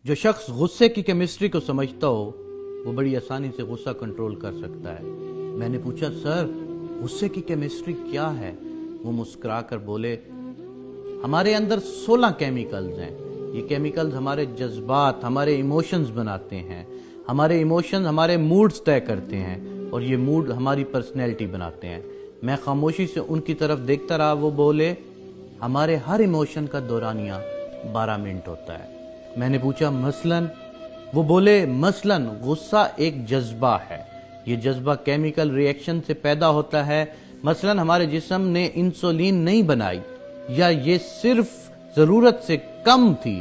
جو شخص غصے کی کیمسٹری کو سمجھتا ہو وہ بڑی آسانی سے غصہ کنٹرول کر سکتا ہے۔ میں نے پوچھا سر غصے کی کیمسٹری کیا ہے؟ وہ مسکرا کر بولے ہمارے اندر 16 کیمیکلز ہیں۔ یہ کیمیکلز ہمارے جذبات، ہمارے ایموشنز بناتے ہیں۔ ہمارے ایموشنز ہمارے موڈز طے کرتے ہیں اور یہ موڈ ہماری پرسنالٹی بناتے ہیں۔ میں خاموشی سے ان کی طرف دیکھتا رہا۔ وہ بولے ہمارے ہر ایموشن کا دورانیہ 12 منٹ ہوتا ہے۔ میں نے پوچھا مثلاً؟ وہ بولے مثلاً غصہ ایک جذبہ ہے۔ یہ جذبہ کیمیکل ری ایکشن سے پیدا ہوتا ہے۔ مثلاً ہمارے جسم نے انسولین نہیں بنائی، یا یہ صرف ضرورت سے کم تھی،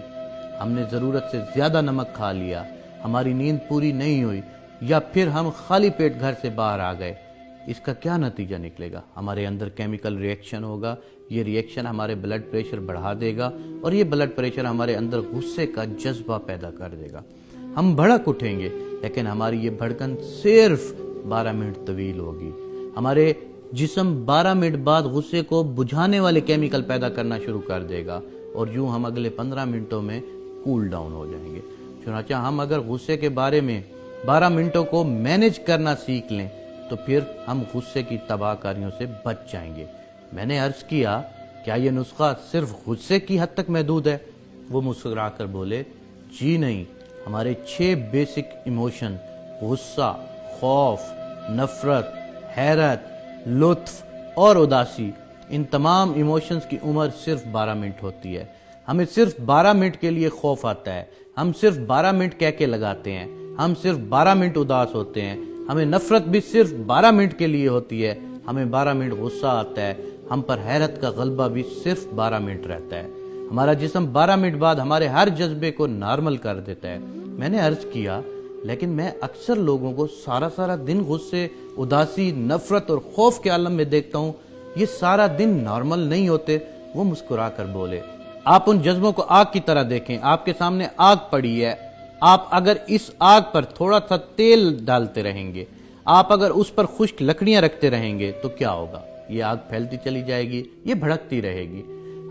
ہم نے ضرورت سے زیادہ نمک کھا لیا، ہماری نیند پوری نہیں ہوئی، یا پھر ہم خالی پیٹ گھر سے باہر آ گئے۔ اس کا کیا نتیجہ نکلے گا؟ ہمارے اندر کیمیکل ری ایکشن ہوگا۔ یہ ری ایکشن ہمارے بلڈ پریشر بڑھا دے گا اور یہ بلڈ پریشر ہمارے اندر غصے کا جذبہ پیدا کر دے گا۔ ہم بھڑک اٹھیں گے لیکن ہماری یہ بھڑکن صرف 12 منٹ طویل ہوگی۔ ہمارے جسم 12 منٹ بعد غصے کو بجھانے والے کیمیکل پیدا کرنا شروع کر دے گا اور یوں ہم اگلے 15 منٹوں میں کول ڈاؤن ہو جائیں گے۔ چنانچہ ہم اگر غصے کے بارے میں 12 منٹوں کو مینج کرنا سیکھ لیں تو پھر ہم غصے کی تباہ کاریوں سے بچ جائیں گے۔ میں نے عرض کیا کیا یہ نسخہ صرف غصے کی حد تک محدود ہے؟ وہ مسکرا کر بولے جی نہیں، ہمارے 6 بیسک ایموشن غصہ، خوف، نفرت، حیرت، لطف اور اداسی، ان تمام ایموشنز کی عمر صرف 12 منٹ ہوتی ہے۔ ہمیں صرف 12 منٹ کے لیے خوف آتا ہے، ہم صرف 12 منٹ کہہ کے لگاتے ہیں، ہم صرف 12 منٹ اداس ہوتے ہیں، ہمیں نفرت بھی صرف 12 منٹ کے لیے ہوتی ہے، ہمیں 12 منٹ غصہ آتا ہے، ہم پر حیرت کا غلبہ بھی صرف 12 منٹ رہتا ہے۔ ہمارا جسم 12 منٹ بعد ہمارے ہر جذبے کو نارمل کر دیتا ہے۔ میں نے عرض کیا لیکن میں اکثر لوگوں کو سارا دن غصے، اداسی، نفرت اور خوف کے عالم میں دیکھتا ہوں، یہ سارا دن نارمل نہیں ہوتے۔ وہ مسکرا کر بولے آپ ان جذبوں کو آگ کی طرح دیکھیں، آپ کے سامنے آگ پڑی ہے، آپ اگر اس آگ پر تھوڑا سا تیل ڈالتے رہیں گے، آپ اگر اس پر خشک لکڑیاں رکھتے رہیں گے تو کیا ہوگا؟ یہ آگ پھیلتی چلی جائے گی، یہ بھڑکتی رہے گی۔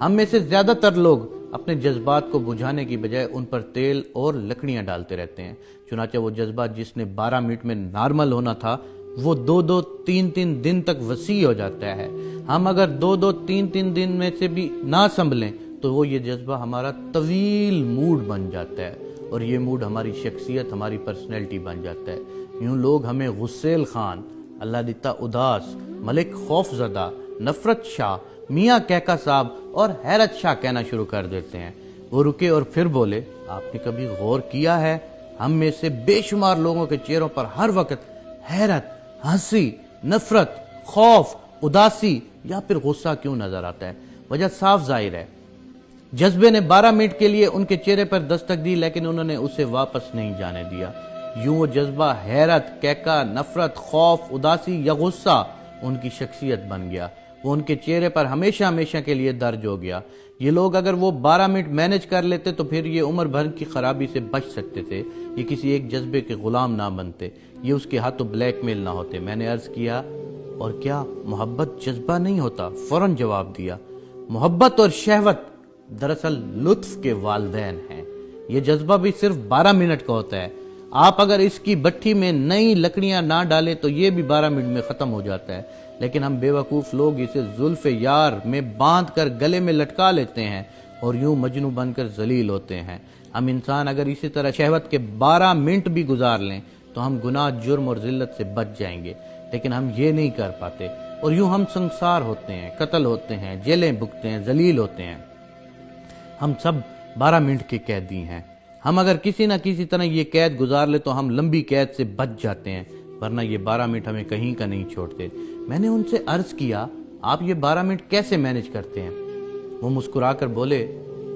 ہم میں سے زیادہ تر لوگ اپنے جذبات کو بجھانے کی بجائے ان پر تیل اور لکڑیاں ڈالتے رہتے ہیں۔ چنانچہ وہ جذبہ جس نے 12 منٹ میں نارمل ہونا تھا وہ 2 3 دن تک وسیع ہو جاتا ہے۔ ہم اگر 2 3 دن میں سے بھی نہ سنبھلیں تو وہ یہ جذبہ ہمارا طویل موڈ بن جاتا ہے اور یہ موڈ ہماری شخصیت، ہماری پرسنالٹی بن جاتا ہے۔ یوں لوگ ہمیں غسیل خان، اللہ دیتا اداس، ملک خوف زدہ، نفرت شاہ، میاں کہکا صاحب اور حیرت شاہ کہنا شروع کر دیتے ہیں۔ وہ رکے اور پھر بولے آپ نے کبھی غور کیا ہے ہم میں سے بے شمار لوگوں کے چہروں پر ہر وقت حیرت، ہنسی، نفرت، خوف، اداسی یا پھر غصہ کیوں نظر آتا ہے؟ وجہ صاف ظاہر ہے، جذبے نے 12 منٹ کے لیے ان کے چہرے پر دستک دی لیکن انہوں نے اسے واپس نہیں جانے دیا۔ یوں وہ جذبہ حیرت، کہکا، نفرت، خوف، اداسی یا غصہ ان کی شخصیت بن گیا۔ وہ ان کے چہرے پر ہمیشہ کے لیے درج ہو گیا۔ یہ لوگ اگر وہ 12 منٹ مینج کر لیتے تو پھر یہ عمر بھر کی خرابی سے بچ سکتے تھے۔ یہ کسی ایک جذبے کے غلام نہ بنتے، یہ اس کے ہاتھوں بلیک میل نہ ہوتے۔ میں نے عرض کیا اور کیا محبت جذبہ نہیں ہوتا؟ فوراً جواب دیا محبت اور شہوت دراصل لطف کے والدین ہیں۔ یہ جذبہ بھی صرف 12 منٹ کا ہوتا ہے۔ آپ اگر اس کی بٹھی میں نئی لکڑیاں نہ ڈالیں تو یہ بھی 12 منٹ میں ختم ہو جاتا ہے، لیکن ہم بے وقوف لوگ اسے زلف یار میں باندھ کر گلے میں لٹکا لیتے ہیں اور یوں مجنوں بن کر ذلیل ہوتے ہیں۔ ہم انسان اگر اسی طرح شہوت کے 12 منٹ بھی گزار لیں تو ہم گناہ، جرم اور ذلت سے بچ جائیں گے، لیکن ہم یہ نہیں کر پاتے اور یوں ہم سنسار ہوتے ہیں، قتل ہوتے ہیں، جیلیں بھگتے ہیں، ذلیل ہوتے ہیں۔ ہم سب 12 منٹ کے قیدی ہیں۔ ہم اگر کسی نہ کسی طرح یہ قید گزار لے تو ہم لمبی قید سے بچ جاتے ہیں، ورنہ یہ 12 منٹ ہمیں کہیں کا نہیں چھوڑتے۔ میں نے ان سے عرض کیا آپ یہ 12 منٹ کیسے مینج کرتے ہیں؟ وہ مسکرا کر بولے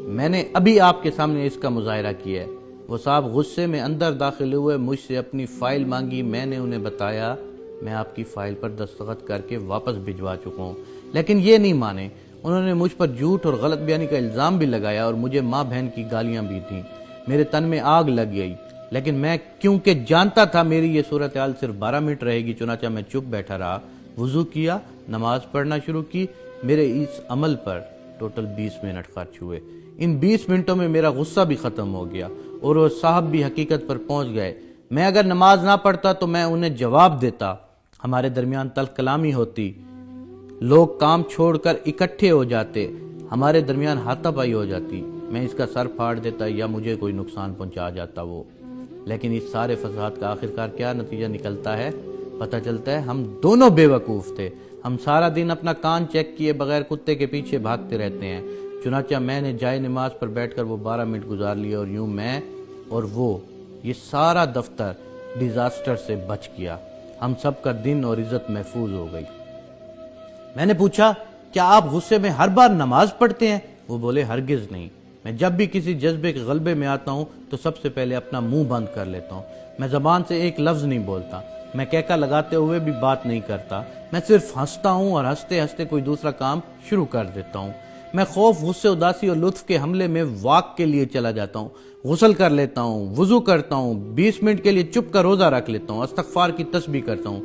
میں نے ابھی آپ کے سامنے اس کا مظاہرہ کیا ہے۔ وہ صاحب غصے میں اندر داخل ہوئے، مجھ سے اپنی فائل مانگی، میں نے انہیں بتایا میں آپ کی فائل پر دستخط کر کے واپس بھجوا چکا ہوں، لیکن یہ نہیں مانے۔ انہوں نے مجھ پر جھوٹ اور غلط بیانی کا الزام بھی لگایا اور مجھے ماں بہن کی گالیاں بھی دیں۔ میرے تن میں آگ لگ گئی، لیکن میں کیونکہ جانتا تھا میری یہ صورتحال صرف 12 منٹ رہے گی، چنانچہ میں چپ بیٹھا رہا، وضو کیا، نماز پڑھنا شروع کی۔ میرے اس عمل پر ٹوٹل 20 منٹ خرچ ہوئے۔ ان 20 منٹوں میں میرا غصہ بھی ختم ہو گیا اور وہ صاحب بھی حقیقت پر پہنچ گئے۔ میں اگر نماز نہ پڑھتا تو میں انہیں جواب دیتا، ہمارے درمیان تلخ کلامی ہوتی، لوگ کام چھوڑ کر اکٹھے ہو جاتے، ہمارے درمیان ہاتھا پائی ہو جاتی، میں اس کا سر پھاڑ دیتا یا مجھے کوئی نقصان پہنچا جاتا وہ۔ لیکن اس سارے فساد کا آخرکار کیا نتیجہ نکلتا ہے؟ پتہ چلتا ہے ہم دونوں بے وقوف تھے۔ ہم سارا دن اپنا کان چیک کیے بغیر کتے کے پیچھے بھاگتے رہتے ہیں۔ چنانچہ میں نے جائے نماز پر بیٹھ کر وہ 12 منٹ گزار لیے، اور یوں میں اور وہ یہ سارا دفتر ڈیزاسٹر سے بچ گیا۔ ہم سب کا دن اور عزت محفوظ ہو گئی۔ میں نے پوچھا، کیا آپ غصے میں ہر بار نماز پڑھتے ہیں؟ وہ بولے، ہرگز نہیں۔ میں جب بھی کسی جذبے کے غلبے میں آتا ہوں تو سب سے پہلے اپنا منہ بند کر لیتا ہوں۔ میں زبان سے ایک لفظ نہیں بولتا، میں کہکا لگاتے ہوئے بھی بات نہیں کرتا، میں صرف ہنستا ہوں اور ہنستے ہنستے کوئی دوسرا کام شروع کر دیتا ہوں۔ میں خوف، غصے، اداسی اور لطف کے حملے میں واک کے لیے چلا جاتا ہوں، غسل کر لیتا ہوں، وضو کرتا ہوں، 20 منٹ کے لیے چپ کا روزہ رکھ لیتا ہوں، استغفار کی تسبیح کرتا ہوں،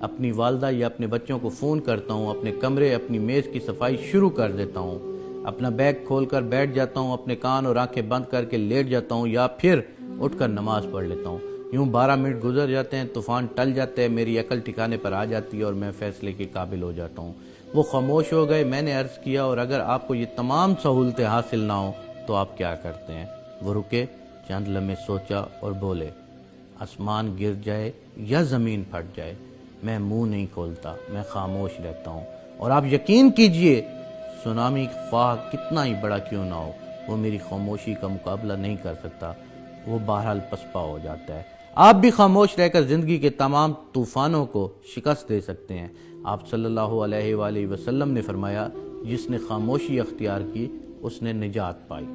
اپنی والدہ یا اپنے بچوں کو فون کرتا ہوں، اپنے کمرے، اپنی میز کی صفائی شروع کر دیتا ہوں، اپنا بیگ کھول کر بیٹھ جاتا ہوں، اپنے کان اور آنکھیں بند کر کے لیٹ جاتا ہوں یا پھر اٹھ کر نماز پڑھ لیتا ہوں۔ یوں 12 منٹ گزر جاتے ہیں، طوفان ٹل جاتے ہیں، میری عقل ٹھکانے پر آ جاتی ہے اور میں فیصلے کے قابل ہو جاتا ہوں۔ وہ خاموش ہو گئے۔ میں نے عرض کیا، اور اگر آپ کو یہ تمام سہولتیں حاصل نہ ہوں تو آپ کیا کرتے ہیں؟ وہ رکے، چند لمحے سوچا اور بولے، آسمان گر جائے یا زمین پھٹ جائے، میں منہ نہیں کھولتا، میں خاموش رہتا ہوں، اور آپ یقین کیجئے سونامی خواہ کتنا ہی بڑا کیوں نہ ہو، وہ میری خاموشی کا مقابلہ نہیں کر سکتا، وہ بہرحال پسپا ہو جاتا ہے۔ آپ بھی خاموش رہ کر زندگی کے تمام طوفانوں کو شکست دے سکتے ہیں۔ آپ صلی اللہ علیہ وآلہ وسلم نے فرمایا، جس نے خاموشی اختیار کی اس نے نجات پائی۔